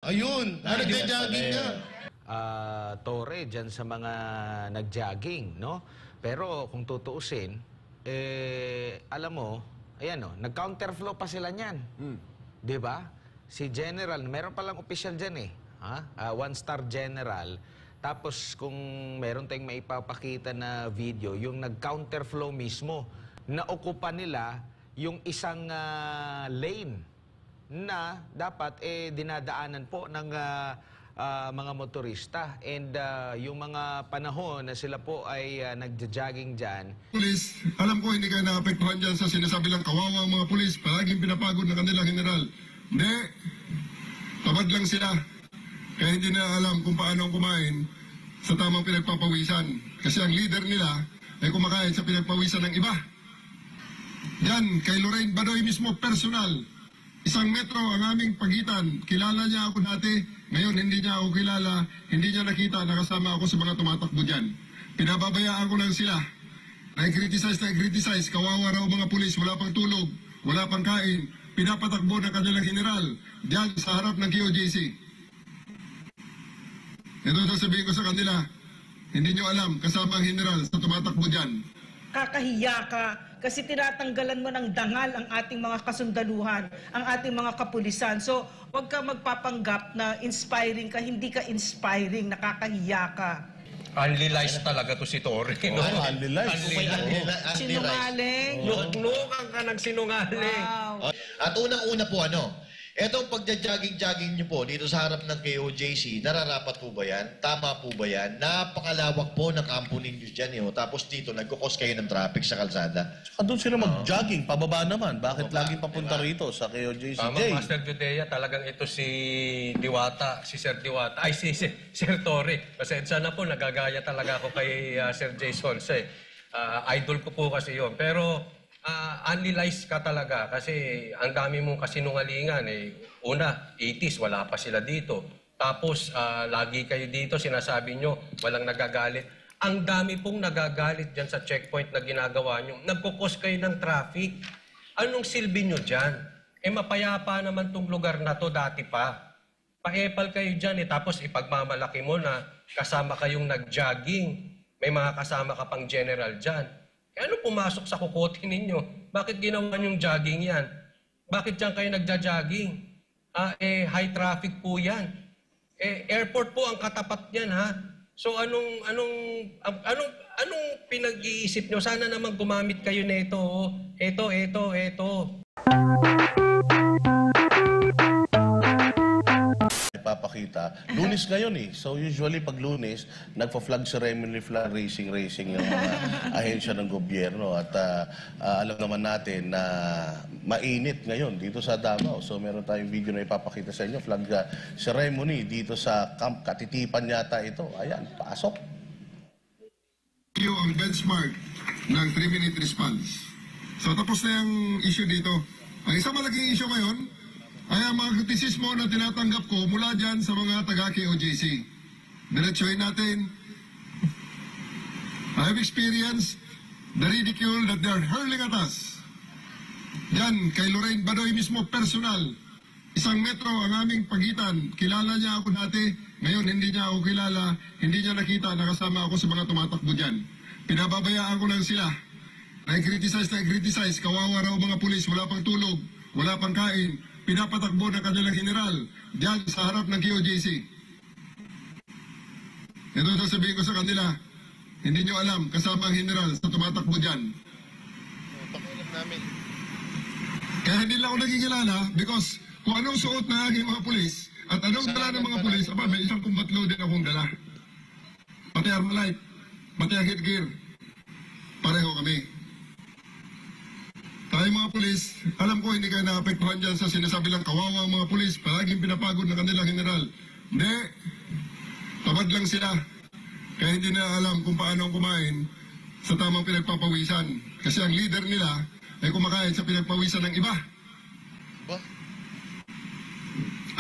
Ayun, nagja-jogging nga. Tore dyan sa mga nag-jogging, no? Pero kung tutuusin, alam mo, ayan o, nag-counterflow pa sila niyan. Di ba? Si General, meron palang official dyan eh. One-star General. Tapos kung meron tayong maipapakita na video, yung nag-counterflow mismo, naokupa nila yung isang lane na dapat dinadaanan po ng mga motorista. And yung mga panahon na sila po ay nagja-jogging dyan. Pulis, alam ko hindi kayo naapektuhan dyan sa sinasabi lang kawawa ang mga pulis, palaging pinapagod ng kanilang general. Hindi, tamad lang sila. Kaya hindi na alam kung paano kumain sa tamang pinagpapawisan. Kasi ang leader nila ay kumakain sa pinagpawisan ng iba. Yan, kay Lorraine Badoy mismo, personal. Isang metro ang aming pagitan. Kilala niya ako dati, ngayon hindi niya ako kilala, hindi niya nakita, nakasama ako sa mga tumatakbo dyan. Pinababayaan ko lang sila. Na-criticize, kawawa raw mga pulis, wala pang tulog, wala pang kain, pinapatakbo ng kanilang general, dyan sa harap ng QJC. Ito sasabihin ko sa kanila, hindi nyo alam, kasama ang general sa tumatakbo dyan. Kakahiya ka kasi tinatanggalan mo ng dangal ang ating mga kasundaluhan, ang ating mga kapulisan. So, huwag ka magpapanggap na inspiring ka, hindi ka inspiring, nakakahiya ka. Unrealized talaga to si Tore. No? Sinungaling. Luklukan ka ng sinungaling. Wow. At unang-una po etong pagja-jogging nyo po dito sa harap ng KOJC, nararapat po ba yan? Tama po ba yan? Napakalawak po ng kampo ninyo dyan. Tapos dito, nagkukos kayo ng traffic sa kalsada. Doon sila mag-jogging, pababa naman. Bakit laging papunta rito sa KOJC? Tama, Master Judea, talagang ito si Diwata, si Sir Diwata, ay si Sir Tore. Pasensya na po, nagagaya talaga ako kay Sir Jay Solce. Idol ko po kasi yun. Pero unrealized ka talaga kasi ang dami mong kasinungalingan. Una, 80s, wala pa sila dito. Tapos, lagi kayo dito, sinasabi nyo, walang nagagalit. Ang dami pong nagagalit dyan sa checkpoint na ginagawa nyo. Nagkukos kayo ng traffic. Anong silbi nyo dyan? Mapayapa naman tong lugar na to dati pa. Pa-epal kayo dyan tapos ipagmamalaki mo na kasama kayong nag-jogging. May mga kasama ka pang general dyan. Ano pumasok sa kukote ninyo? Bakit ginawa niyong jogging yan? Bakit dyan kayo nagja-jogging? High traffic po yan. Airport po ang katapat niyan, ha? So anong pinag-iisip nyo? Sana naman gumamit kayo nito. Ito. Ipapakita. Lunes ngayon eh. So usually pag Lunes, nagpa-flag ceremony, flag racing yung mga ahensya ng gobyerno. At alam naman natin na mainit ngayon dito sa Davao. So meron tayong video na ipapakita sa inyo. Flag ceremony dito sa Camp Katitipan yata ito. Ayan, pasok. Ang benchmark ng 3-minute response. So tapos na yung issue dito. Ang isang malaking issue ngayon, ay ang mga kritisismo na tinatanggap ko mula dyan sa mga taga-KOJC. Diretsuhin natin. I have experienced the ridicule that they are hurling at us. Yan, kay Lorraine Badoy mismo, personal. Isang metro ang aming pagitan. Kilala niya ako dati, ngayon hindi niya ako kilala, hindi niya nakita, nakasama ako sa mga tumatakbo dyan. Pinababayaan ko lang sila. Na-criticize, kawawa raw mga pulis, wala pang tulog, wala pang kain, pinapatakbo ng kanilang general dyan sa harap ng QJC. Ito sasabihin ko sa kanila, hindi nyo alam, kasama ang general sa tumatakbo dyan. Kaya hindi lang ako nagkikilala because kung anong suot na aking mga pulis at anong dala ng mga pulis, may isang kumbatlo din akong dala. Pati Armalite, pati ang headgear, pareho kami. Tayo mga pulis, alam ko hindi kayo naapektuhan dyan sa sinasabi lang kawawa ang mga pulis, palaging pinapagod ng kanilang general. Hindi, tamad lang sila. Kaya hindi na alam kung paano kumain sa tamang pinagpapawisan. Kasi ang leader nila ay kumakain sa pinagpawisan ng iba.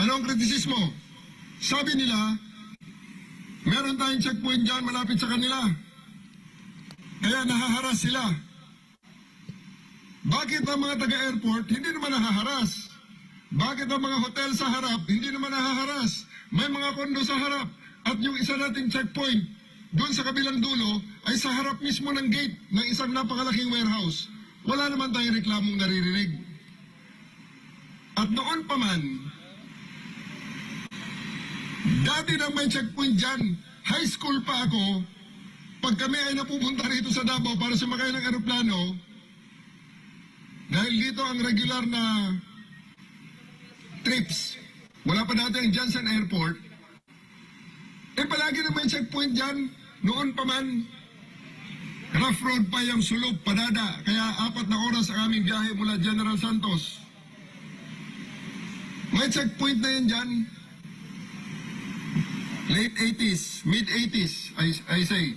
Ano ang kritisismo? Sabi nila, meron tayong checkpoint dyan malapit sa kanila. Kaya nahaharas sila. Bakit ang mga taga-airport hindi naman nahaharas? Bakit ang mga hotel sa harap hindi naman nahaharas? May mga kondo sa harap. At yung isa nating checkpoint, doon sa kabilang dulo, ay sa harap mismo ng gate ng isang napakalaking warehouse. Wala naman tayong reklamong naririnig. At noon pa man, dati nang may checkpoint dyan, high school pa ako, pag kami ay napupunta rito sa Davao para sumakay ng aeroplano, dahil dito ang regular na trips, wala pa dati ang Johnson Airport, eh palagi na may checkpoint dyan, noon pa man, rough road pa yung sulog, padada, kaya 4 na oras ang aming biyahe mula General Santos. May checkpoint na yan dyan, late 80s, mid 80s, I say.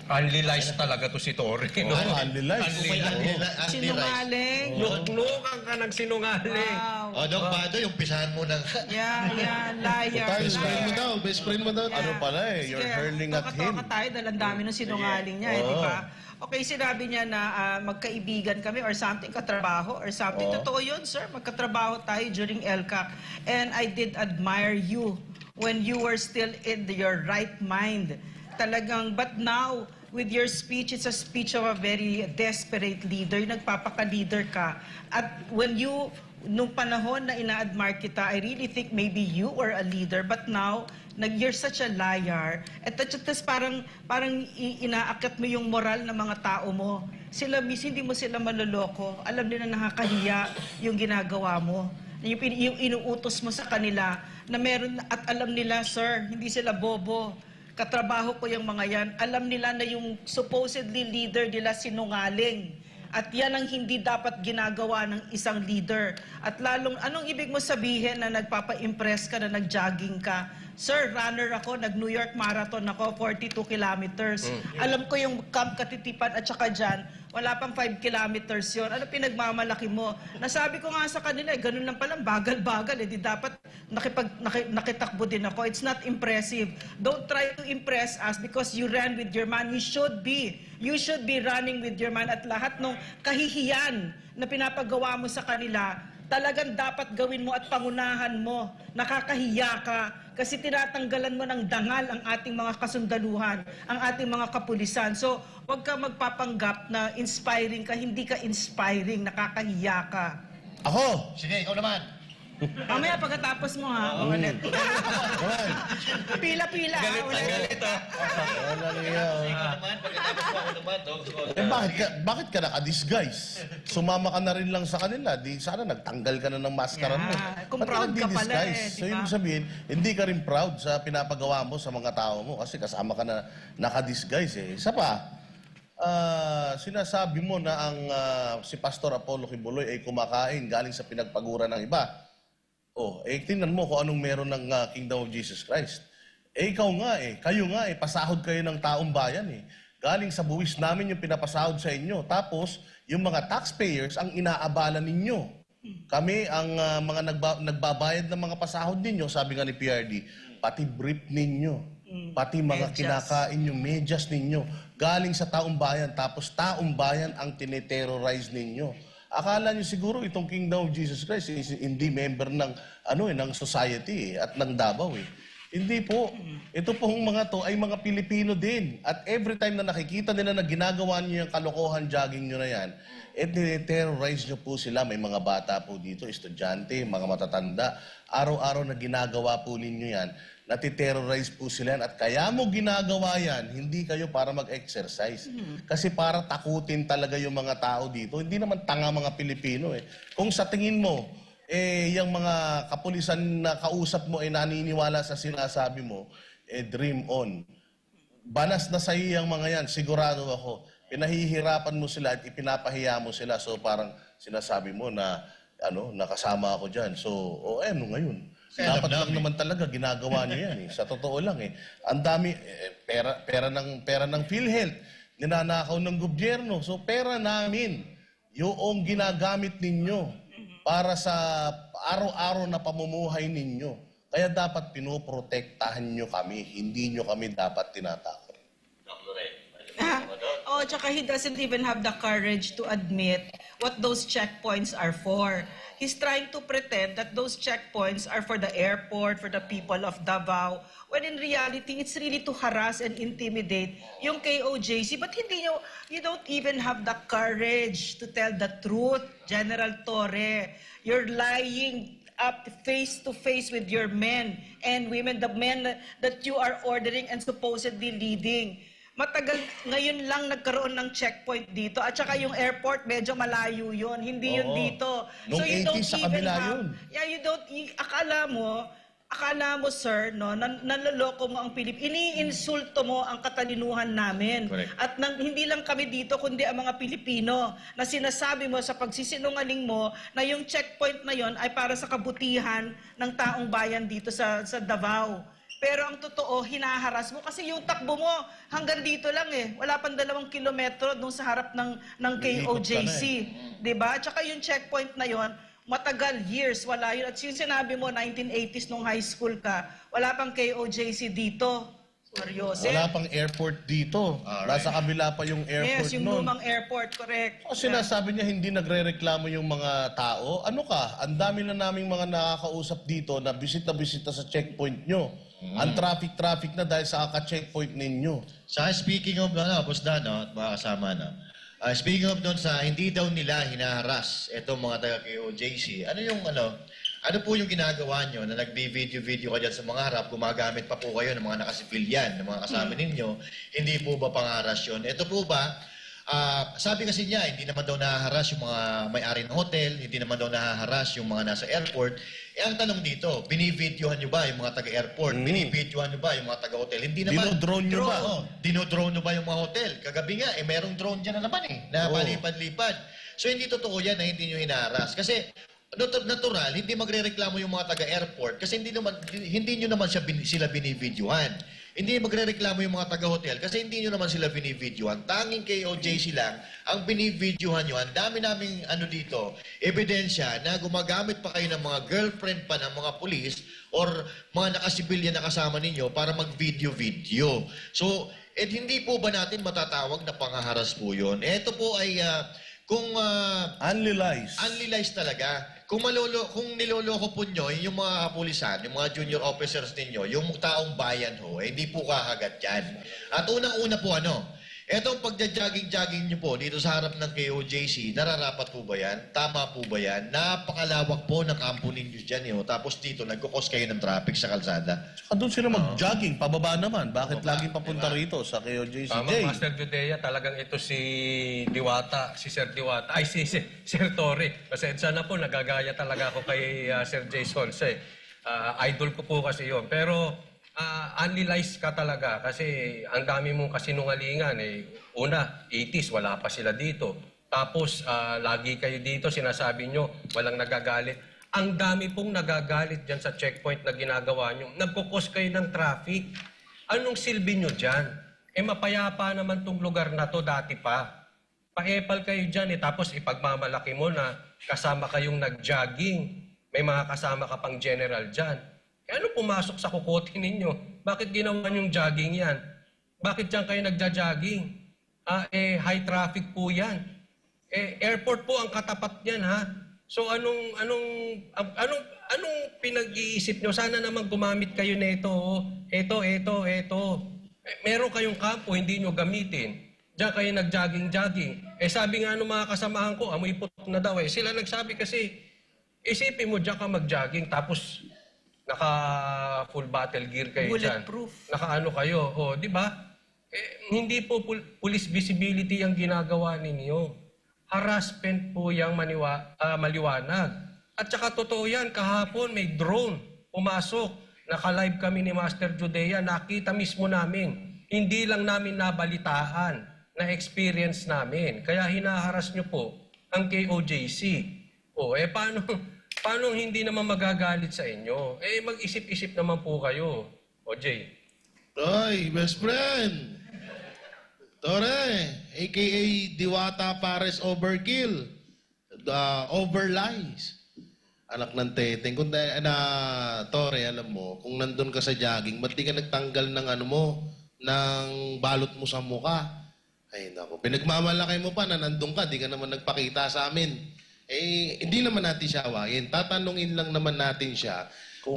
Unrealized talaga to si Torre. No? Unrealized. May anti-rice. Sinungaling. Luklukan ka ng sinungaling. Wow. O, Doc Bado, yung pisahan mo ng... Yan, liar. Best friend mo liar. daw, best friend mo daw. Ano pala eh, you're hurling at him. Toka tayo dahil ang dami ng sinungaling niya, di ba? Okay, sinabi niya na magkaibigan kami or something, katrabaho or something. Totoo yun, sir. Magkatrabaho tayo during LCAC. And I did admire you when you were still in your right mind. Talagang, but now, with your speech, it's a speech of a very desperate leader. Yung nagpapaka-leader ka. At when you, nung panahon na ina-admire kita, I really think maybe you were a leader. But now, you're such a liar. At tas parang inaakyat mo yung moral ng mga tao mo. Sila, hindi mo sila maloloko. Alam nila nakakahiya yung ginagawa mo. Yung inuutos mo sa kanila na meron, at alam nila, sir, hindi sila bobo. Katrabaho ko yung mga yan. Alam nila na yung supposedly leader nila sinungaling. At yan ang hindi dapat ginagawa ng isang leader. At lalong, anong ibig mo sabihin na nagpapa-impress ka, na nag-jogging ka? Sir, runner ako, nag-New York Marathon ako, 42 kilometers. Alam ko yung Camp Katitipan at saka dyan, wala pang 5 kilometers yun. Ano pinagmamalaki mo? Nasabi ko nga sa kanila, ganun lang palang, bagal-bagal. Di dapat nakitakbo din ako. It's not impressive. Don't try to impress us because you ran with your man. You should be running with your man. At lahat ng kahihiyan na pinapagawa mo sa kanila, talagang dapat gawin mo at pangunahan mo. Nakakahiya ka kasi tinatanggalan mo ng dangal ang ating mga kasundaluhan, ang ating mga kapulisan. So, huwag ka magpapanggap na inspiring ka, hindi ka inspiring, nakakahiya ka. Ako! Sige, ikaw naman. Mamaya pagkatapos mo ha, ulit. Pila-pila. Galit na galit ha. Walang iyaw. Naman, pagkatapos mo ako naman, Doc. Eh bakit ka naka-disguise? Sumama ka na rin lang sa kanila. Di sana nagtanggal ka na ng maskara mo. Yeah. Kung Ba't proud ka pala nagdi-disguise? eh, So di ba? ibig sabihin, hindi ka rin proud sa pinapagawa mo sa mga tao mo kasi kasama ka na naka-disguise eh. Isa pa, sinasabi mo na ang si Pastor Apollo Kibuloy ay kumakain galing sa pinagpaguran ng iba. Tingnan mo kung anong meron ng Kingdom of Jesus Christ. Ikaw nga kayo nga pasahod kayo ng taong bayan eh. Galing sa buwis namin yung pinapasahod sa inyo. Tapos, yung mga taxpayers ang inaabala ninyo. Kami ang mga nagbabayad ng mga pasahod ninyo, sabi nga ni PRD, pati brief ninyo, pati mga kinakain yung medyas ninyo, galing sa taong bayan, tapos taong bayan ang tineterrorize ninyo. Akala nyo siguro itong Kingdom of Jesus Christ hindi member ng ng society at ng Davao eh. Hindi po. Ito pong mga to ay mga Pilipino din. At every time na nakikita nila na ginagawa niyo yung kalokohan jogging nyo na yan, terrorize nyo po sila. May mga bata po dito, estudyante, mga matatanda. Araw-araw na ginagawa po ninyo yan. Natiterrorize po sila yan. At kaya mo ginagawa yan, hindi kayo para mag-exercise. Kasi para takutin talaga yung mga tao dito. Hindi naman tanga mga Pilipino eh. Kung sa tingin mo, yung mga kapulisan na kausap mo ay naniniwala sa sinasabi mo, dream on. Banas na sa iyo yung mga yan, sigurado ako. Pinahihirapan mo sila at ipinapahiya mo sila. So parang sinasabi mo na nakasama ako dyan. So, ano ngayon? Dapat lang naman talaga ginagawa niyo yan eh. Sa totoo lang eh. Ang dami pera ng PhilHealth, ninanakaw ng gobyerno. So pera namin yung ginagamit ninyo para sa araw-araw na pamumuhay ninyo. Kaya dapat pinoprotektahan nyo kami. Hindi nyo kami dapat tinatakot. Tsaka he doesn't even have the courage to admit what those checkpoints are for. He's trying to pretend that those checkpoints are for the airport, for the people of Davao, when in reality, it's really to harass and intimidate yung KOJC. But you don't even have the courage to tell the truth, General Torre. You're lying up face to face with your men and women, the men that you are ordering and supposedly leading. Matagal, ngayon lang nagkaroon ng checkpoint dito. At saka yung airport, medyo malayo yun. Hindi yun Oo. dito. Nung 80s sa kabila yun. Yeah, akala mo, sir, no, nanloloko mo ang Pilipinas. Iniinsulto mo ang katalinuhan namin. Correct. At hindi lang kami dito, kundi ang mga Pilipino, na sinasabi mo sa pagsisinungaling mo na yung checkpoint na yon ay para sa kabutihan ng taong bayan dito sa Davao. Pero ang totoo, hinaharas mo kasi yung takbo mo hanggang dito lang eh. Wala pang 2 kilometro dun sa harap ng KOJC. Diba? Tsaka yung checkpoint na yon, matagal, years, wala yun. At yung sinabi mo, 1980s nung high school ka, wala pang KOJC dito. Seryoso. Wala pang airport dito. Alright. Nasa kabila pa yung airport Yes, yung nun. lumang airport, correct. O sinasabi niya hindi nagre-reklamo yung mga tao. Ano ka? Ang dami na naming mga nakakausap dito na bisita-bisita sa checkpoint nyo. Ang traffic-traffic na dahil sa kaka-checkpoint ninyo. Sa speaking of, Boss Dan, at mga kasama, speaking of doon sa hindi daw nila hinaharas itong mga taga-KOJC, ano po yung ginagawa nyo na nag-video-video ka dyan sa mga harap, gumagamit pa po kayo ng mga nakasibilyan, ng mga kasama ninyo, hindi po ba pangharas yun? Ito po ba, sabi kasi niya, hindi naman daw nahaharas yung mga may-ari ng hotel, hindi naman daw nahaharas yung mga nasa airport. Ang tanong dito, binivideohan nyo ba yung mga taga-airport? Binivideohan nyo ba yung mga taga-hotel? Hindi naman. Dinodrone nyo ba? Dinodrone nyo ba yung mga hotel? Kagabi nga, merong drone dyan na naman na palipad-lipad. So hindi totoo yan na hindi nyo hinaharas. Kasi natural, hindi magrereklamo yung mga taga-airport kasi hindi nyo naman sila binivideohan. Hindi magrereklamo yung mga taga-hotel kasi hindi nyo naman sila binivideohan. Tanging KOJC lang ang binivideohan nyo. Ang dami naming dito, ebidensya na gumagamit pa kayo ng mga girlfriend pa ng mga pulis or mga nakasibilyan na kasama ninyo para mag-video-video. So, hindi po ba natin matatawag na panghaharas po yun? Ito po ay Unrealized talaga. Kung niloloko po nyo, yung mga kapulisan, yung mga junior officers ninyo, yung taong bayan ho, hindi po kakagat yan. At unang-una po etong pagja-jogging-jogging nyo po dito sa harap ng KOJC, nararapat po ba yan? Tama po ba yan? Napakalawak po ng kampo ninyo dyan. Tapos dito, nagkukos kayo ng traffic sa kalsada. Doon sila mag-jogging, pababa naman. Bakit laging papunta rito sa KOJC? Master Judea, talagang ito si Diwata, si Sir Diwata, ay si Sir Torre. Pasensya na po, nagagaya talaga ako kay Sir Jay Solse. Idol ko po kasi yon. Pero unrealized ka talaga kasi ang dami mong kasinungalingan. Una, 80s, wala pa sila dito. Tapos, lagi kayo dito, sinasabi nyo, walang nagagalit. Ang dami pong nagagalit dyan sa checkpoint na ginagawa nyo. Nagkukos kayo ng traffic. Anong silbi nyo dyan? Mapayapa naman tong lugar na to dati pa. Pa-epal kayo dyan tapos ipagmamalaki mo na kasama kayong nag-jogging. May mga kasama ka pang general dyan. Ano pumasok sa kukote ninyo? Bakit ginawa niyong jogging yan? Bakit dyan kayo nagja-jogging? High traffic po yan. Airport po ang katapat niyan, ha? So anong pinag-iisip nyo? Sana naman gumamit kayo nito. Ito. Meron kayong kampo, hindi nyo gamitin. Diyan kayo nag-jogging-jogging. Sabi nga ng mga kasamahan ko, amoy putok na daw. Sila nagsabi kasi, isipin mo diyan ka mag-jogging, tapos naka full battle gear kayo dyan. Bulletproof. Naka kayo. Di ba? Hindi po police visibility ang ginagawa ninyo. Harassment po yung maliwanag. At saka totoo yan, kahapon may drone pumasok. Naka-live kami ni Master Judea, nakita mismo namin. Hindi lang namin nabalitaan, na-experience namin. Kaya hinaharas nyo po ang KOJC. Paano hindi naman magagalit sa inyo? Mag-isip-isip naman po kayo. Jay. Oy, best friend! Tore, a.k.a. Diwata Pares Overkill. Overlies. Anak ng teteng. Tore, alam mo, kung nandun ka sa jogging, ba't di ka nagtanggal ng ng balot mo sa muka? Ay, naku. Pinagmamalaki mo pa na nandun ka, di ka naman nagpakita sa amin. Eh, hindi naman natin siya awayin. Tatanungin lang naman natin siya kung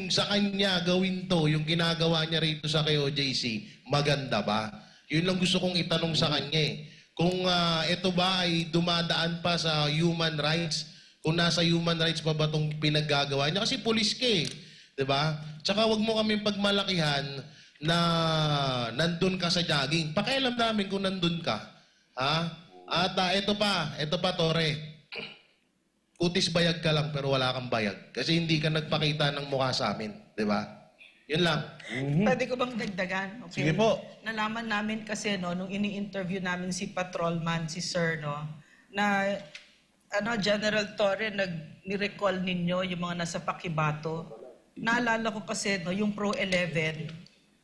sa kanya gawin to, yung ginagawa niya rito sa KOJC, maganda ba? Yun lang gusto kong itanong sa kanya eh. Kung ito ba ay dumadaan pa sa human rights, kung nasa human rights pa ba itong pinaggagawa niya? Kasi pulis ka eh. Diba? Tsaka wag mo kami pagmalakihan na nandun ka sa jogging. Pakialam namin kung nandun ka. Ha? At ito pa, Tore. Kutis bayag ka lang pero wala kang bayag. Kasi hindi ka nagpakita ng mukha sa amin. Diba? Yun lang. Pwede ko bang dagdagan? Okay. Sige po. Nalaman namin kasi nung ini-interview namin si patrolman, si Sir, na General Torre, ni-recall ninyo yung mga nasa Pakibato. Naalala ko kasi yung Pro 11,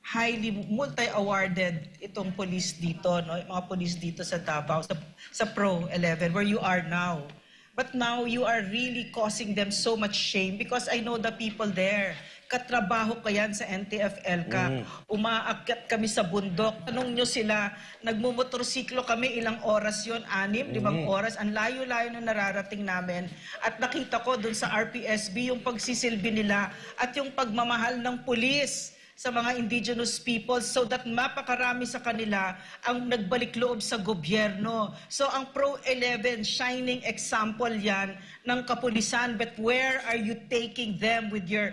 highly multi-awarded itong police dito, yung mga police dito sa Davao, sa Pro 11, where you are now. But now you are really causing them so much shame because I know the people there. Katrabaho ka yan sa NTFL ka. Umaakyat kami sa bundok. Tanong nyo sila, nagmumotorsiklo kami, ilang oras yon 6, 5 oras. Ang layo-layo na nararating namin. At nakita ko dun sa RPSB yung pagsisilbi nila at yung pagmamahal ng pulis sa mga indigenous people so that mapakarami sa kanila ang nagbalik loob sa gobyerno. So ang Pro 11, shining example yan ng kapulisan, but where are you taking them with your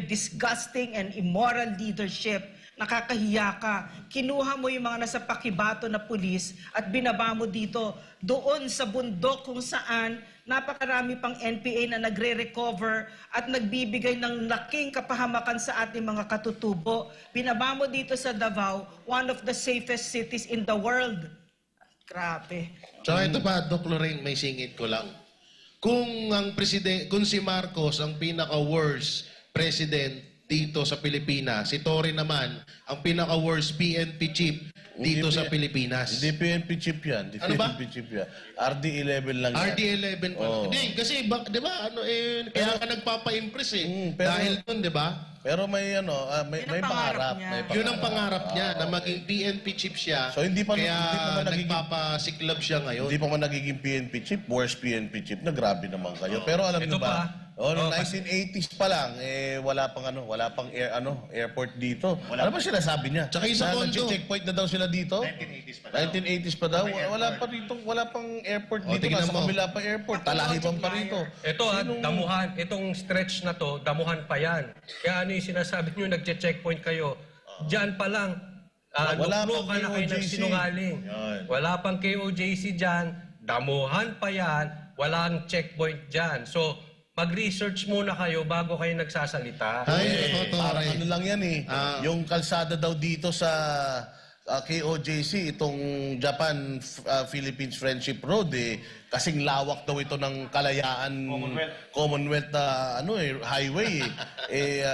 disgusting and immoral leadership? Nakakahiya ka. Kinuha mo yung mga nasa Pakibato na pulis at binaba mo dito doon sa bundok kung saan napakarami pang NPA na nagre-recover at nagbibigay ng laking kapahamakan sa ating mga katutubo. Binaba mo dito sa Davao, one of the safest cities in the world. Grabe. Tsaka ito pa, Doc Lorraine, may singit ko lang. Kung si Marcos ang pinaka-worst president dito sa Pilipinas, si Torre naman ang pinaka-worst PNP chief dito sa Pilipinas. Hindi PNP chip yan. Ano ba? PNP chip yan. RD11 lang yan. RD11 pa. Oo. Hindi, kasi di ba, kaya ka nagpapa-impress eh. pero- Dahil dun, di ba? Pero may Yun may ang pangarap pangarap. niya. May Yun ang pangarap niya, na maging PNP chief siya. So, hindi pa kaya man nagiging- nagpapasiklab siya ngayon. Hindi pa man nagiging PNP chip, worst PNP chip na grabe naman kayo. Pero alam Ito niyo ba? pa. Noong 1980s pa lang, wala pang airport dito. Ano ba sinasabi niya? Tsaka isa Na kondo. nag-checkpoint na daw sila dito? 1980s pa daw. Wala pang airport dito. tignan Nasa mo. kabila pa airport. Talahiban pa rito. Ito damuhan. Itong stretch na to, damuhan pa yan. Kaya ano yung sinasabi nyo, nagche-checkpoint kayo. Diyan pa lang, Wala nuklo pang ka na kayo ng KOJC. sinungaling. Wala pang KOJC dyan, damuhan pa yan, walang checkpoint dyan. So, mag-research muna kayo bago kayo nagsasalita. Ay, Parang Torre. ano lang yan eh. Yung kalsada daw dito sa KOJC, itong Japan-Philippines Friendship Road, kasing lawak daw ito ng kalayaan Commonwealth na highway.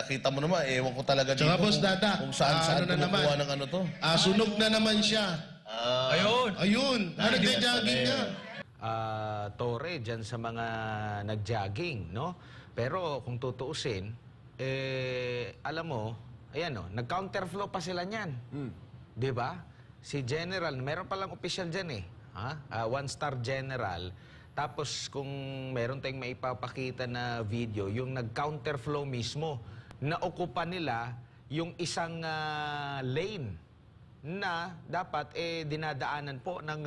Kita mo naman, ewan ko talaga Tsaka, dito Boss Dada, kung saan-saan ano na kumukuha naman? ng ano to. Sunog na naman siya. Ayun. Ayun, nagja-jogging nga. Torre dyan sa mga nag-jogging, no? Pero kung tutuusin, alam mo, ayan nag-counterflow pa sila niyan. Di ba? Si General, meron palang official dyan eh. One-star General. Tapos kung meron tayong maipapakita na video, yung nag-counterflow mismo, naokupa nila yung isang lane na dapat dinadaanan po ng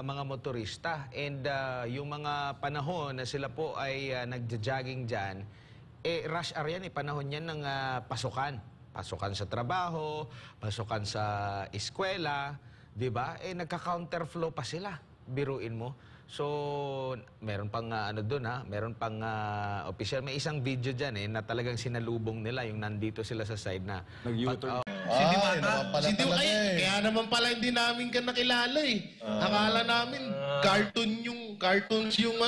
mga motorista. And yung mga panahon na sila po ay nagja-jogging dyan, rush hour yan, panahon yan ng pasukan. Pasukan sa trabaho, pasukan sa eskwela, di ba? Nagka-counterflow pa sila, biruin mo. So, meron pang doon meron pang official. May isang video dyan na talagang sinalubong nila, yung nandito sila sa side na Nag-U-turn. Ay, naman pala Si talaga kaya naman pala hindi namin ka nakilala eh. Akala namin cartoons yung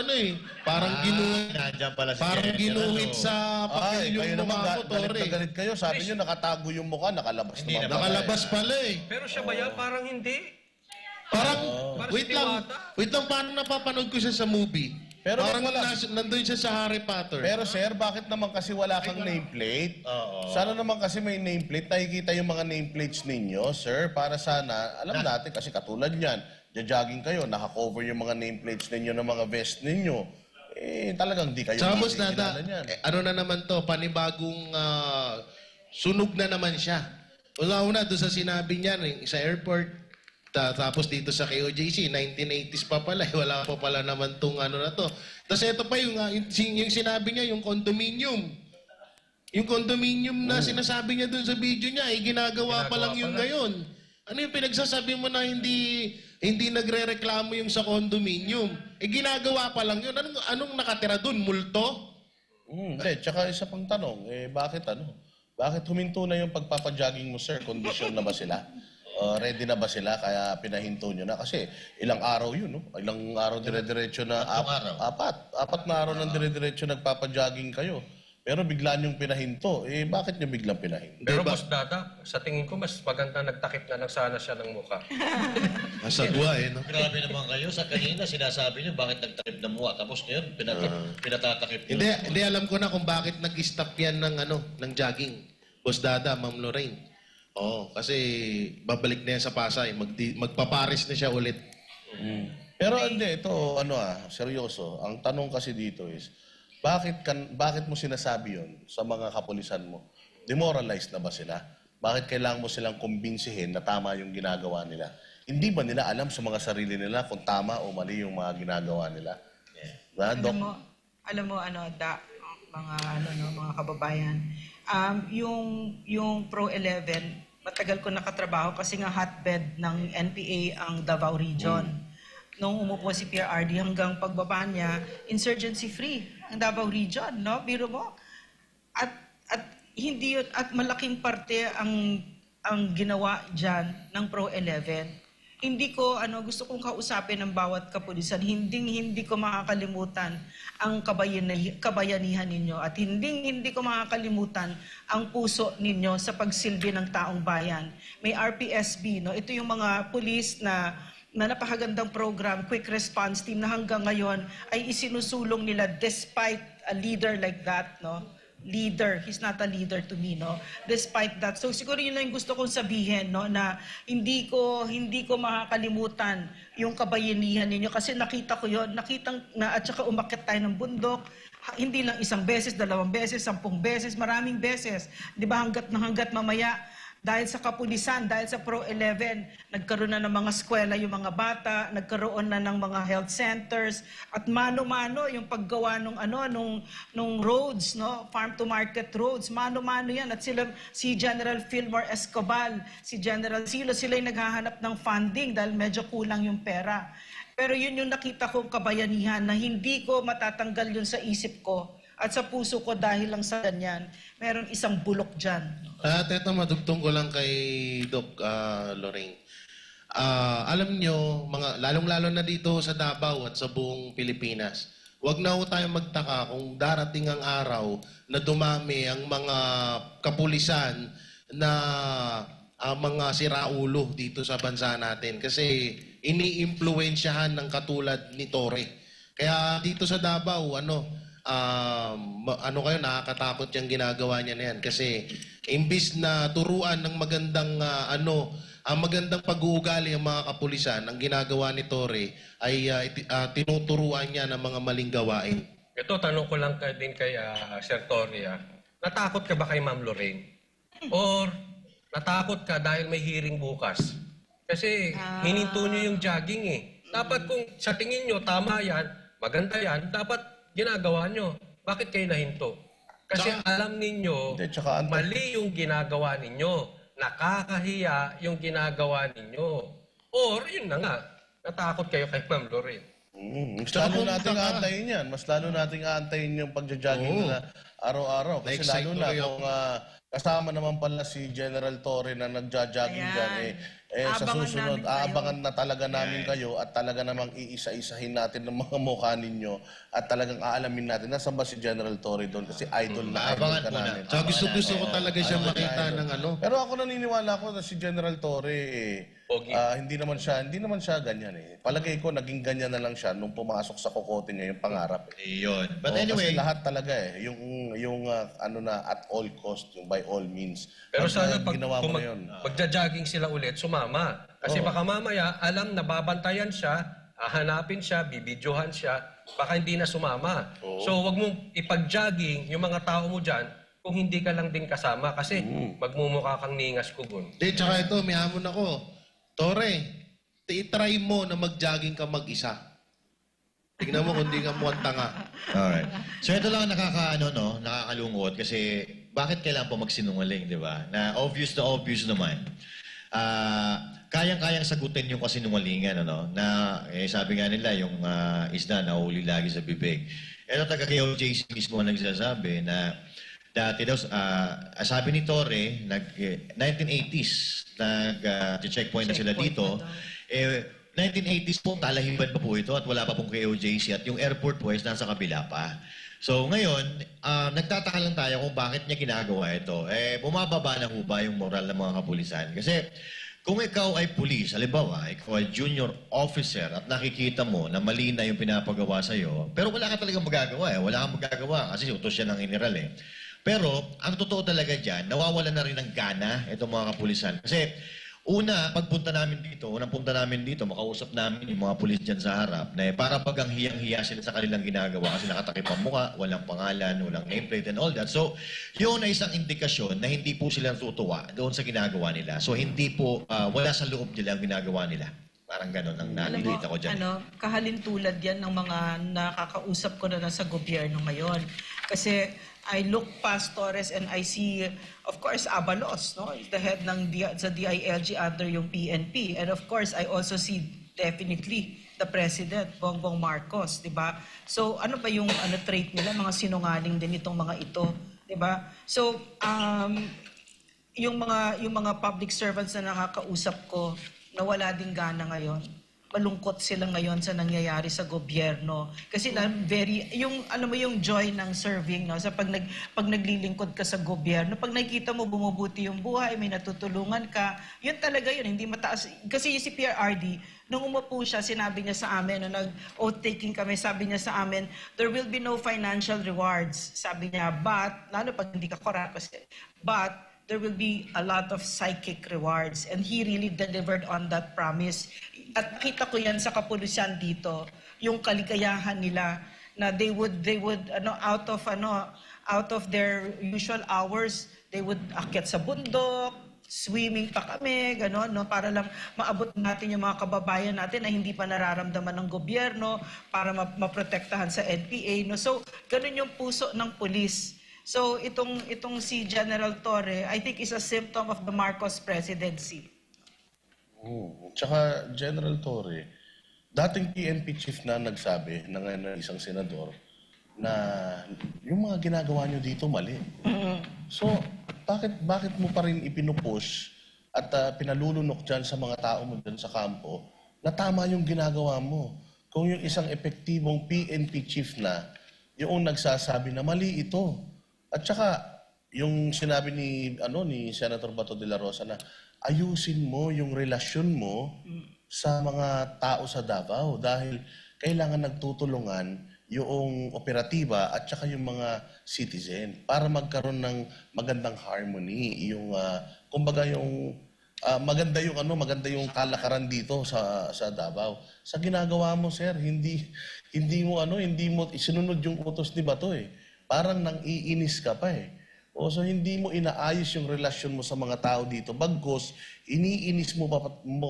parang ginuhit. Nandiyan pala si Parang General, ginuhit sa papel Ay, kayo yung naman, mukha ko, galit na Torre. galit kayo. Sabi niyo, nakatago yung mukha, nakalabas Hindi naman. naman. Nakalabas pala eh. Pero siya ba yan? Parang hindi. Parang, Parang wait si lang, Diwata. parang napapanood ko siya sa movie. Pero Parang wala. nandun siya sa Harry Potter. Pero sir, bakit naman kasi wala kang nameplate? Oo. Sana naman kasi may nameplate. Nakikita yung mga nameplates ninyo, sir. Para sana, alam natin kasi katulad niyan, jogging kayo, nakakover yung mga nameplates ninyo ng mga vest ninyo. Eh, talagang di kayo Tsaka boss makikilala Dada, niyan. ano na naman to, panibagong sunog na naman siya. Una-una doon sa sinabi niya sa airport, tapos dito sa KOJC, 1980s pa pala, wala pa pala naman tong ano na to. Tapos ito pa yung sinabi niya, yung condominium. Yung condominium na sinasabi niya doon sa video niya, ginagawa pa lang yung ngayon. Ano yung pinagsasabi mo na hindi nagrereklamo yung sa condominium? Ginagawa pa lang yun. Anong nakatira doon? Multo? Hindi, tsaka isa pang tanong, bakit Bakit huminto na yung pagpapajogging mo, sir? Kondisyon na ba sila? Ready na ba sila? Kaya pinahinto nyo na? Kasi ilang araw yun, no? Ilang araw dire-diretso na... Apat na araw ng dire-diretso nagpapajogging kayo. Pero bigla nyong pinahinto. Bakit nyo biglang pinahinto? Pero Boss Dada, sa tingin ko mas maganda nagtakip na lang sana siya ng mukha. Masagwa no? Grabe naman kayo. Sa kanina, sinasabi niyo bakit nagtakip na muwa. Tapos ngayon, pinatatakip niyo. Hindi alam ko na kung bakit nag-stop yan ng jogging. Boss Dada, Ma'am Lorraine. Oo, kasi babalik na yan sa Pasay. Magpaparis na siya ulit. Pero hindi, ito, seryoso. Ang tanong kasi dito is, bakit mo sinasabi yun sa mga kapulisan mo? Demoralized na ba sila? Bakit kailangan mo silang kumbinsihin na tama yung ginagawa nila? Hindi ba nila alam sa mga sarili nila kung tama o mali yung mga ginagawa nila? Doc? Alam mo mga kababayan, yung Pro 11, matagal ko nakatrabaho kasi nga hotbed ng NPA ang Davao Region. Nung umupo si PRRD hanggang pagbaba niya, insurgency free ang Davao Region, no? Biro mo. At hindi yun, at malaking parte ang ginawa diyan ng Pro 11. Hindi ko gusto kong kausapin ng bawat kapulisan, hindi ko makakalimutan ang kabayanihan ninyo at hindi ko makakalimutan ang puso ninyo sa pagsilbi ng taong bayan. May RPSB, no? Ito yung mga pulis na napakagandang program, quick response team na hanggang ngayon ay isinusulong nila despite a leader like that, no? Leader, he's not a leader to me, no? Despite that. So siguro yun lang yung gusto kong sabihin, no, na hindi ko makakalimutan yung kabayanihan ninyo kasi nakita ko yun, at saka umakyat tayo ng bundok, hindi lang isang beses, 2 beses, 10 beses, maraming beses. 'Di ba hanggat mamaya dahil sa kapulisan, dahil sa Pro 11, nagkaroon na ng mga eskwela yung mga bata, nagkaroon na ng mga health centers, at mano-mano yung paggawa nung roads, no? Farm to market roads, mano-mano yan. At si General Fillmore Escobar, si General Silo, sila yung naghahanap ng funding dahil medyo kulang yung pera. Pero yun yung nakita kong kabayanihan na hindi ko matatanggal yun sa isip ko at sa puso ko dahil lang sa ganyan. Meron isang bulok dyan. At ito, madugtong ko lang kay Doc Lorraine. Alam nyo, lalong-lalo na dito sa Davao at sa buong Pilipinas, huwag na ho tayong magtaka kung darating ang araw na dumami ang mga kapulisan na mga siraulo dito sa bansa natin. Kasi ini-impluwensyahan ng katulad ni Torre. Kaya dito sa Davao, nakakatakot yung ginagawa niya na yan. Kasi imbis na turuan ng magandang pag-uugali ang mga kapulisan, ang ginagawa ni Torre ay tinuturuan niya ng mga maling gawain. Ito, tanong ko lang din kay Sir Torre. Natakot ka ba kay Ma'am Lorraine? Or natakot ka dahil may hearing bukas? Kasi hininto nyo yung jogging eh. Dapat kung sa tingin nyo tama yan, maganda yan, dapat ginagawa nyo. Bakit kayo nahinto? Kasi alam ninyo, mali yung ginagawa ninyo. Nakakahiya yung ginagawa ninyo. Or, yun na nga, natakot kayo kay Ma'am Lorraine. Mas lalo nating aantayin yan. Mas lalo nating aantayin yung pagja-jogging na araw-araw. Kasi lalo na kung kasama naman pala si General Torre na nagja-jogging dyan. Sa susunod, aabangan na talaga namin kayo at talaga namang iisa-isahin natin ng mga mukha ninyo at talagang aalamin natin nasaan ba si General Torre doon kasi idol na idol Abangan ka po na. namin. So gusto ko talaga siya makita ng ano. Pero ako naniniwala ko na si General Torre, Pogi. hindi naman siya ganyan eh. Palagay ko naging ganyan na lang siya nung pumasok sa kokote niya yung pangarap. Iyon. But Oo, anyway, kasi lahat talaga eh, yung ano na at all cost, yung by all means. Pero Pag, sana ginawa mo kung na yun. magja-jogging sila ulit, sumama. Kasi baka mamaya, alam na babantayan siya, hahanapin siya, bibidyohan siya, baka hindi na sumama. So wag mong ipag-jogging yung mga tao mo dyan kung hindi ka lang din kasama kasi magmumukha kang ningas kugon. Di, tsaka ito, may hamon ako. Tore, i-try mo na mag-jogging ka mag-isa. Tignan mo kung di ka mukhang tanga. alright. So ito lang ang nakakalungkot kasi bakit kailangan pa magsinungaling, di ba? Na obvious naman. Kayang-kayang sagutin yung kasinungalingan, na sabi nga nila, yung isda na huli lagi sa bibig. Ito taga KOJC mismo ang nagsasabi na dati daw, sabi ni Torre, 1980s, nag-checkpoint na sila dito. 1980s po, talahiban pa po ito at wala pa pong KOJC at yung airport po is nasa kabila pa. So ngayon, nagtataka lang tayo kung bakit niya ginagawa ito. Bumababa na ho ba yung moral ng mga kapulisan? Kasi kung ikaw ay pulis, halimbawa, ikaw ay junior officer at nakikita mo na mali na yung pinapagawa sa'yo, pero wala ka talagang magagawa Wala kang magagawa kasi utos siya ng general Pero, ang totoo talaga dyan, nawawala na rin ng gana itong mga kapulisan. Kasi, unang punta namin dito, makausap namin yung mga pulis dyan sa harap, na para bagang hiyang-hiya sila sa kanilang ginagawa kasi nakatakip ang mukha, walang pangalan, walang nameplate and all that. So, yun ay isang indikasyon na hindi po sila tutuwa doon sa ginagawa nila. So, hindi po, wala sa loob nila ang ginagawa nila. Parang gano'n ang nakikita ko dyan. Kahalintulad yan ng mga nakakausap ko na nasa gobyerno ngayon. Kasi I look past Torres and I see, of course, Abalos, the head ng sa DILG under yung PNP. And of course, I also see definitely the President, Bongbong Marcos, di ba? So, ano ba yung trait nila? Mga sinungaling din itong mga ito, di ba? So, yung mga public servants na nakakausap ko, na wala ding gana ngayon. Malungkot sila ngayon sa nangyayari sa gobyerno. Kasi yung joy ng serving, sa pag naglilingkod ka sa gobyerno, pag nakikita mo bumubuti yung buhay, may natutulungan ka, yun talaga yun, hindi mataas. Kasi si PRRD, nung umupo siya, sinabi niya sa amin, nung nag-oath-taking kami, sabi niya sa amin, there will be no financial rewards. Sabi niya, but, lalo pag hindi ka corrupt, but, there will be a lot of psychic rewards. And he really delivered on that promise. At kita ko yan sa kapulisan dito, yung kaligayahan nila na they would out of their usual hours, they would akyat sa bundok, swimming pa kami, para lang maabot natin yung mga kababayan natin na hindi pa nararamdaman ng gobyerno para maprotektahan sa NPA. So, ganun yung puso ng pulis. So, itong si General Torre, I think is a symptom of the Marcos presidency. Tsaka General Torre, dating PNP chief na nagsabi ng isang senador na yung mga ginagawa nyo dito mali. So, bakit mo pa rin ipinupush at pinalulunok dyan sa mga tao mo dyan sa kampo na tama yung ginagawa mo? Kung yung isang epektibong PNP chief na yung nagsasabi na mali ito. At saka, yung sinabi ni Senator Bato de la Rosa na ayusin mo yung relasyon mo sa mga tao sa Davao dahil kailangan nagtutulungan yung operatiba at saka yung mga citizen para magkaroon ng magandang harmony, yung kumbaga yung maganda yung kalakaran dito sa Davao. Sa ginagawa mo, sir, hindi mo isinunod yung utos ni Bato Parang nang iinis ka pa So hindi mo inaayos yung relasyon mo sa mga tao dito. Bagkus, iniinis mo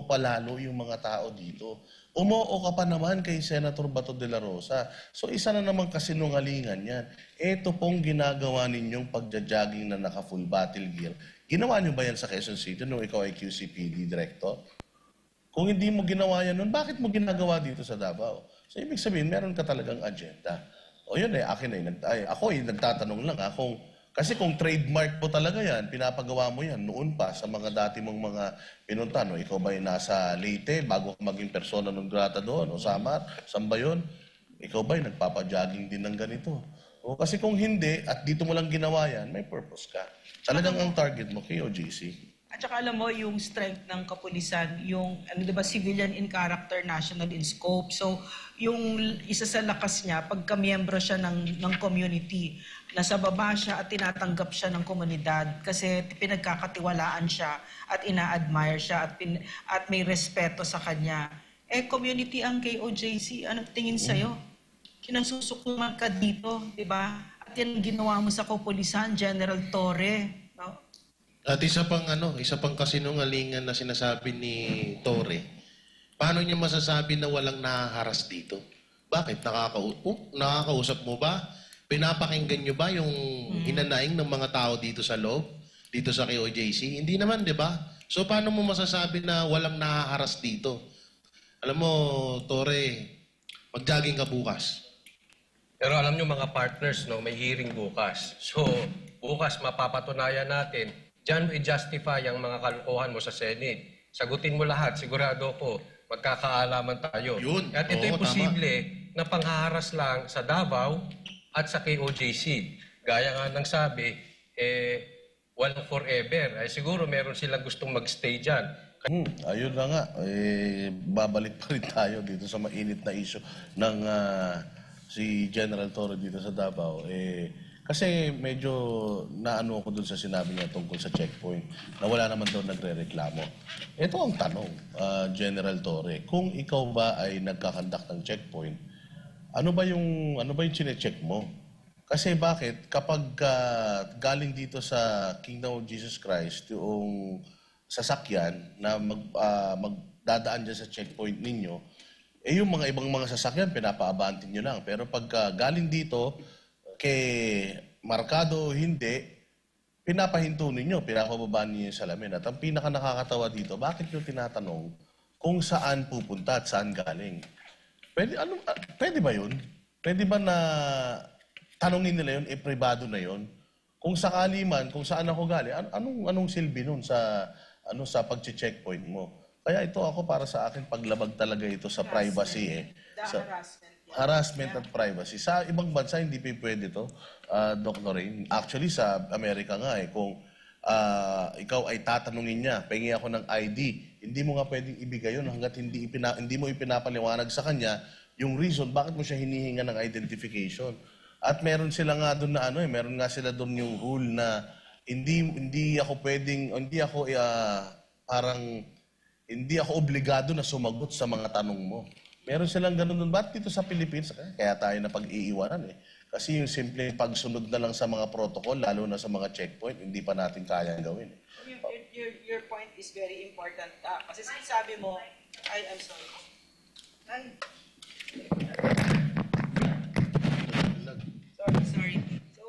pa lalo yung mga tao dito. Umoo ka pa naman kay Senator Bato de la Rosa. So isa na naman kasinungalingan yan. Ito pong ginagawa ninyong pagja-jogging na naka-full battle gear. Ginawa niyo ba yan sa Quezon City nung ikaw ay QCPD director? Kung hindi mo ginawa yan nun, bakit mo ginagawa dito sa Davao? So ibig sabihin, meron ka talagang agenda. O yun ako nagtatanong lang kasi kung trademark po talaga yan, pinapagawa mo yan noon pa sa mga dati mong mga pinunta, ikaw ba nasa Leyte bago ka maging persona non grata doon o Samar, saan ba yun? ikaw ba'y nagpapa-jogging din ng ganito? O kasi kung hindi, at dito mo lang ginawa yan, may purpose ka. Talagang ang target mo, KOJC. At saka alam mo, yung strength ng kapulisan, yung diba, civilian in character, national in scope. So, yung isa sa lakas niya, pagka-miyembro siya ng community, nasa baba siya at tinatanggap siya ng komunidad kasi pinagkakatiwalaan siya at ina-admire siya at may respeto sa kanya. Community ang KOJC, ano tingin sa'yo? Kinasusukuman ka dito, di ba? At yan ang ginawa mo sa kapulisan, General Torre. No? At isa pang kasinungalingan na sinasabi ni Torre, paano niya masasabi na walang nahaharas dito? Bakit? Nakakausap mo ba? Pinapakinggan niyo ba yung hinanaing ng mga tao dito sa loob? Dito sa KOJC? Hindi naman, di ba? So, paano mo masasabi na walang nahaharas dito? Alam mo, Torre, mag-jogging ka bukas. Pero alam nyo mga partners, no, may hearing bukas. So, bukas mapapatunayan natin, dyan i-justify ang mga kalokohan mo sa Senate. Sagutin mo lahat, sigurado ko, magkakaalaman tayo. Yun. At ito'y Oo, posible na panghaharas lang sa Davao at sa KOJC. Gaya nga ng sabi, walang forever. Ay siguro meron silang gustong magstay dyan. Ayun na nga, babalik pa rin tayo dito sa mainit na issue ng si General Torre dito sa Davao. Kasi medyo naano ako dun sa sinabi niya tungkol sa checkpoint na wala naman daw nagre-reklamo. Ito ang tanong, General Torre, kung ikaw ba ay nagkakandak ng checkpoint, ano ba yung chine-check mo? Kasi bakit kapag galing dito sa Kingdom of Jesus Christ yung sasakyan na magdadaan dyan sa checkpoint ninyo, yung mga ibang mga sasakyan pinapaabantin nyo lang. Pero pag galing dito kay markado hindi, pinapahinto ninyo, pinapababa ninyo yung salamin. At ang pinaka nakakatawa dito, bakit nyo tinatanong kung saan pupunta at saan galing? Pwede ba yun? Pwede ba na tanongin nila yun, pribado na yun? Kung sakali man, kung saan ako galing, anong silbi nun sa pag-checkpoint mo? Kaya ito ako para sa akin, paglabag talaga ito sa privacy harassment at privacy. Sa ibang bansa, hindi pa pwede ito, Doc Lorraine. Actually, sa Amerika nga kung ikaw ay tatanungin niya, pengi ako ng ID, hindi mo nga pwedeng ibigay yun hanggat hindi mo ipinapaliwanag sa kanya yung reason bakit mo siya hinihinga ng identification. At meron sila nga doon na meron nga sila doon yung rule na hindi ako obligado na sumagot sa mga tanong mo. Meron silang ganun doon. Ba't dito sa Philippines, kaya tayo na pag-iiwanan Kasi yung simple pagsunod na lang sa mga protocol, lalo na sa mga checkpoint, hindi pa natin kayang gawin. Your point is very important. Kasi sinasabi mo, I'm sorry. Sorry. So,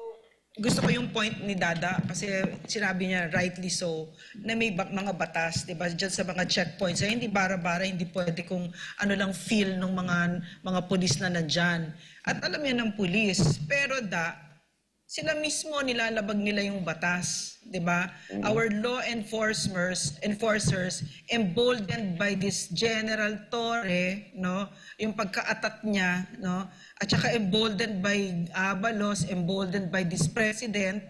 gusto ko yung point ni Dada kasi sinabi niya rightly so na may mga batas, 'di ba? Diyan sa mga checkpoints. So, hindi bara-bara, hindi pwede kung ano lang feel ng mga pulis na nandiyan. At alam yan ng pulis, pero sila mismo nilalabag nila yung batas, 'di ba? Our law enforcers emboldened by this General Torre, no? Yung pagkaatat niya, no? At saka emboldened by Abalos, emboldened by this president,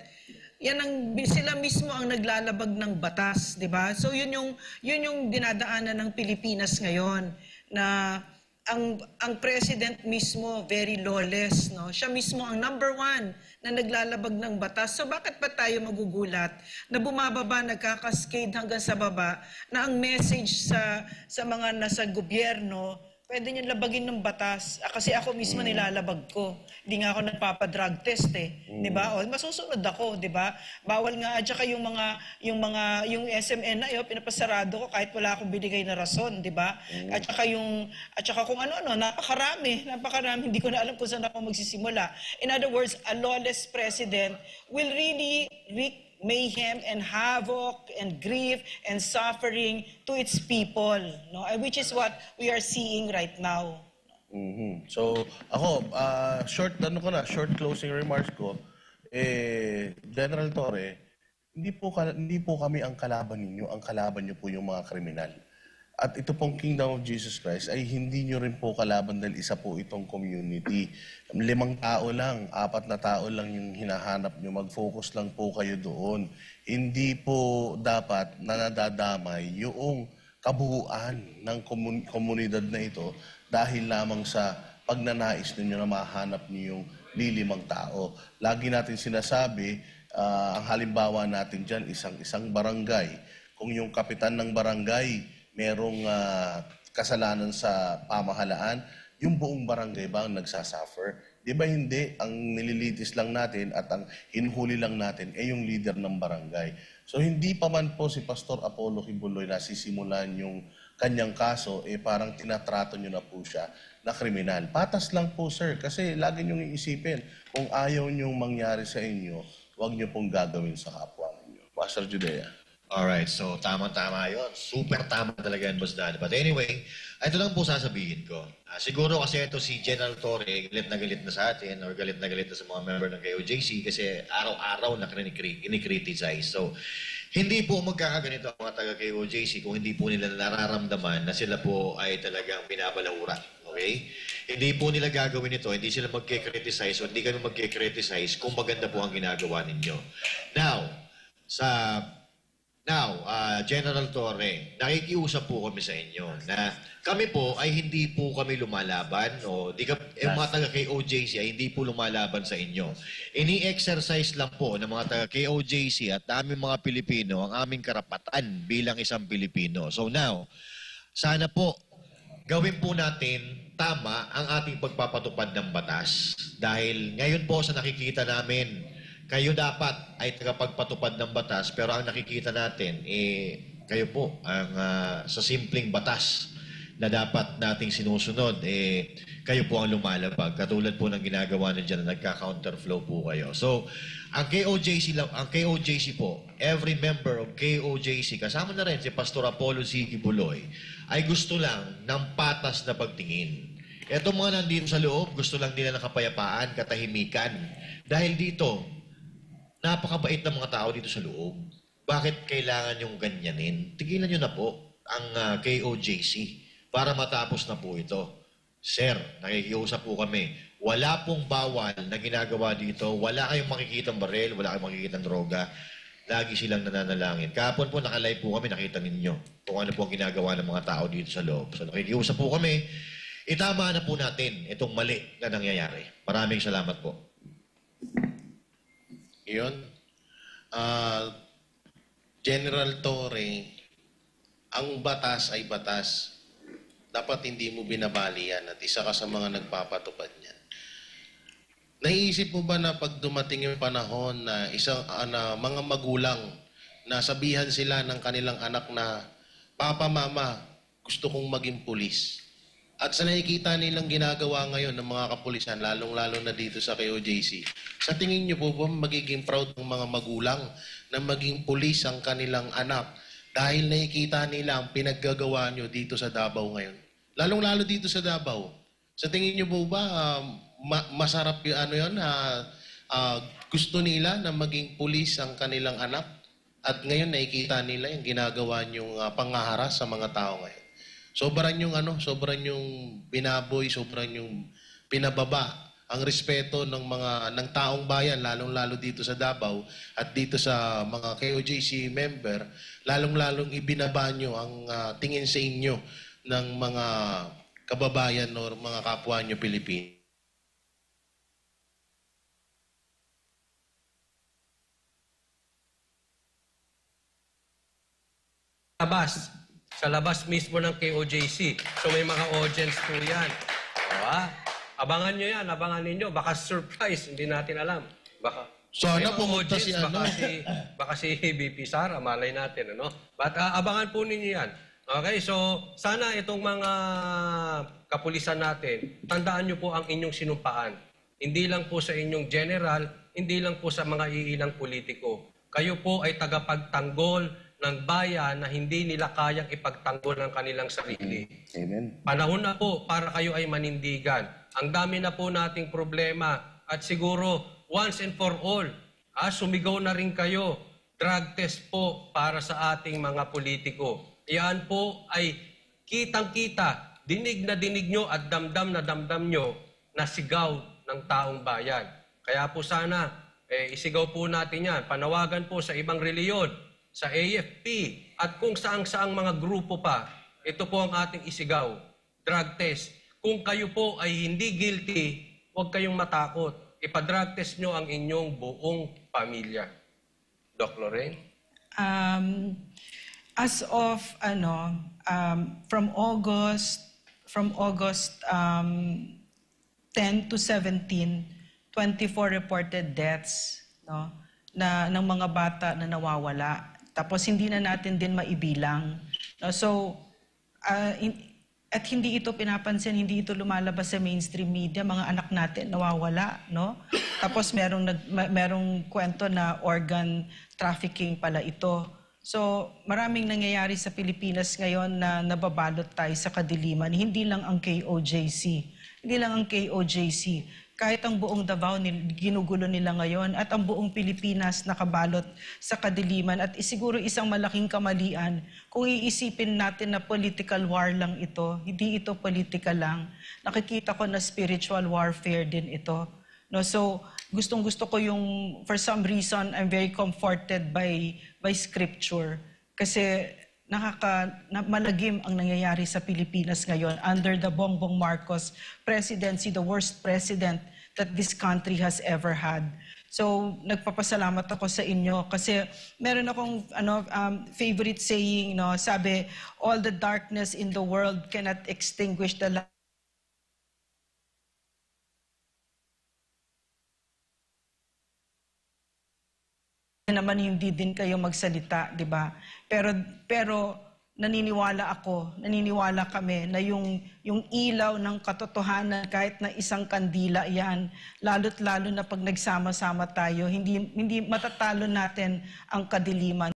sila mismo ang naglalabag ng batas, 'di ba? So yun yung dinadaanan ng Pilipinas ngayon na ang president mismo very lawless, no? Siya mismo ang number 1 na naglalabag ng batas. So bakit pa tayo magugulat na bumababa, nagkakascade hanggang sa baba na ang message sa mga nasa gobyerno, pwede niyo labagin ng batas. Kasi ako mismo nilalabag ko. Hindi nga ako nagpapa-drug test Di ba? O, masusunod ako, di ba? Bawal nga, at saka yung SMN na yun, pinapasarado ko kahit wala akong binigay na rason, di ba? At saka kung ano-ano, napakarami, hindi ko na alam kung saan ako magsisimula. In other words, a lawless president will really wreak mayhem and havoc and grief and suffering to its people, no? Which is what we are seeing right now. So, ako, short closing remarks ko, General Torre, hindi po kami ang kalaban ninyo, ang kalaban niyo po yung mga kriminal. At ito pong Kingdom of Jesus Christ ay hindi nyo rin po kalaban dahil isa po itong community. 5 tao lang, 4 na tao lang yung hinahanap nyo. Mag-focus lang po kayo doon. Hindi po dapat na nadadamay yung kabuuan ng komunidad na ito dahil lamang sa pagnanais ninyo na mahanap niyo yung 5 tao. Lagi natin sinasabi, ang halimbawa natin dyan, isang barangay. Kung yung kapitan ng barangay merong kasalanan sa pamahalaan, yung buong barangay ba ang nagsasuffer? Di ba hindi? Ang nililitis lang natin at ang hinhuli lang natin ay yung leader ng barangay. So hindi pa man po si Pastor Apollo Kibuloy nasisimulan yung kanyang kaso, parang tinatrato nyo na po siya na kriminal. Patas lang po, sir, kasi lagi nyong iisipin, kung ayaw nyong mangyari sa inyo, huwag nyo pong gagawin sa kapwa ninyo. Pastor Judea. Alright, so tama-tama yun. Super tama talaga yan, Boss Dan. But anyway, ito lang po sasabihin ko. Siguro kasi ito si General Torre, galit na sa atin or galit na sa mga member ng KOJC kasi araw-araw na kinikriticize. So, hindi po magkakaganito ang mga taga-KOJC kung hindi po nila nararamdaman na sila po ay talagang binabalahura. Okay? Hindi po nila gagawin ito, hindi sila magkikriticize o hindi kami magkikriticize kung maganda po ang ginagawa ninyo. Now, General Torre, nakikiusap po kami sa inyo na kami po ay hindi po kami lumalaban o yung mga taga-KOJC ay hindi po lumalaban sa inyo. Ini-exercise lang po ng mga taga-KOJC at aming mga Pilipino ang aming karapatan bilang isang Pilipino. So now, sana po gawin po natin tama ang ating pagpapatupad ng batas. Dahil ngayon po sa nakikita namin, kayo dapat ay tagapagpatupad ng batas, pero ang nakikita natin, kayo po, sa simpleng batas na dapat nating sinusunod, kayo po ang lumalabag. Katulad po ng ginagawa na dyan na nagka-counterflow po kayo. So, ang KOJC po, every member of KOJC, kasama na rin si Pastor Apollo C. Kibuloy, ay gusto lang ng patas na pagtingin. Etong mga nandito sa loob, gusto lang nila ng kapayapaan, katahimikan. Dahil dito, napakabait ng mga tao dito sa loob. Bakit kailangan yung ganyanin? Tigilan nyo na po ang KOJC para matapos na po ito. Sir, nakikiusap po kami. Wala pong bawal na ginagawa dito. Wala kayong makikitang baril, wala kayong makikitang droga. Lagi silang nananalangin. Kahapon po nakalive po kami, nakita ninyo kung ano po ang ginagawa ng mga tao dito sa loob. So nakikiusap po kami. Itama na po natin itong mali na nangyayari. Maraming salamat po. Yun. General Torre, ang batas ay batas. Dapat hindi mo binabali yan at isa ka sa mga nagpapatupad niyan. Naiisip mo ba na pag dumating yung panahon na mga magulang na sabihan sila ng kanilang anak na, Papa, Mama, gusto kong maging pulis. At sa nakikita nilang ginagawa ngayon ng mga kapulisan, lalong-lalo na dito sa KOJC, sa tingin niyo po ba magiging proud ng mga magulang na maging pulis ang kanilang anak dahil nakikita nila ang pinaggagawa niyo dito sa Davao ngayon? Lalong-lalo dito sa Davao. Sa tingin niyo po ba masarap yung gusto nila na maging pulis ang kanilang anak at ngayon nakikita nila yung ginagawa niyong pangaharas sa mga tao ngayon? Sobran yung binaboy, sobran yung pinababa ang respeto ng taong bayan, lalong-lalo dito sa Davao at dito sa mga KOJC member, lalong-lalong ibinaba nyo ang tingin sa inyo ng mga kababayan o mga kapwa nyo Pilipino. Sa labas mismo ng KOJC. So may mga audience po yan. Diba? Abangan nyo yan, abangan ninyo. Baka surprise, hindi natin alam. Baka Sana may pumunta audience, baka si VP Sara, malay natin. Ano? But abangan po ninyo yan. Okay, so sana itong mga kapulisan natin, tandaan nyo po ang inyong sinumpaan. Hindi lang po sa inyong general, hindi lang po sa mga iilang politiko. Kayo po ay tagapagtanggol ng bayan na hindi nila kayang ipagtanggol ng kanilang sarili. Amen. Panahon na po para kayo ay manindigan. Ang dami na po nating problema at siguro once and for all, sumigaw na rin kayo. Drug test po para sa ating mga politiko. Yan po ay kitang-kita, dinig na dinig nyo at damdam na damdam nyo na sigaw ng taong bayan. Kaya po sana, isigaw po natin yan. Panawagan po sa ibang reliyon, sa AFP, at kung saang-saang mga grupo pa, ito po ang ating isigaw. Drug test. Kung kayo po ay hindi guilty, huwag kayong matakot. Ipa-drug test nyo ang inyong buong pamilya. Doc Lorraine? As of from August 10 to 17, 24 reported deaths, no, ng mga bata na nawawala. Tapos hindi na natin din maibilang. No? So at hindi ito pinapansin, hindi ito lumalabas sa mainstream media, mga anak natin nawawala, no? Tapos merong kwento na organ trafficking pala ito. So, maraming nangyayari sa Pilipinas ngayon na nababalot tayo sa kadiliman. Hindi lang ang KOJC. Hindi lang ang KOJC. Kahit ang buong Davao, ginugulo nila ngayon at ang buong Pilipinas nakabalot sa kadiliman. At siguro isang malaking kamalian kung iisipin natin na political war lang ito. Hindi ito political lang. Nakikita ko na spiritual warfare din ito. No, so, gustong-gusto ko yung, for some reason, I'm very comforted by scripture. Kasi malagim ang nangyayari sa Pilipinas ngayon under the Bongbong Marcos presidency, the worst president that this country has ever had. So, nagpapasalamat ako sa inyo kasi meron akong favorite saying, sabi, all the darkness in the world cannot extinguish the light naman hindi din kayo magsalita, 'di ba? Pero naniniwala kami na yung ilaw ng katotohanan kahit na isang kandila 'yan, lalo't lalo na pag nagsama-sama tayo, hindi matatalo natin ang kadiliman.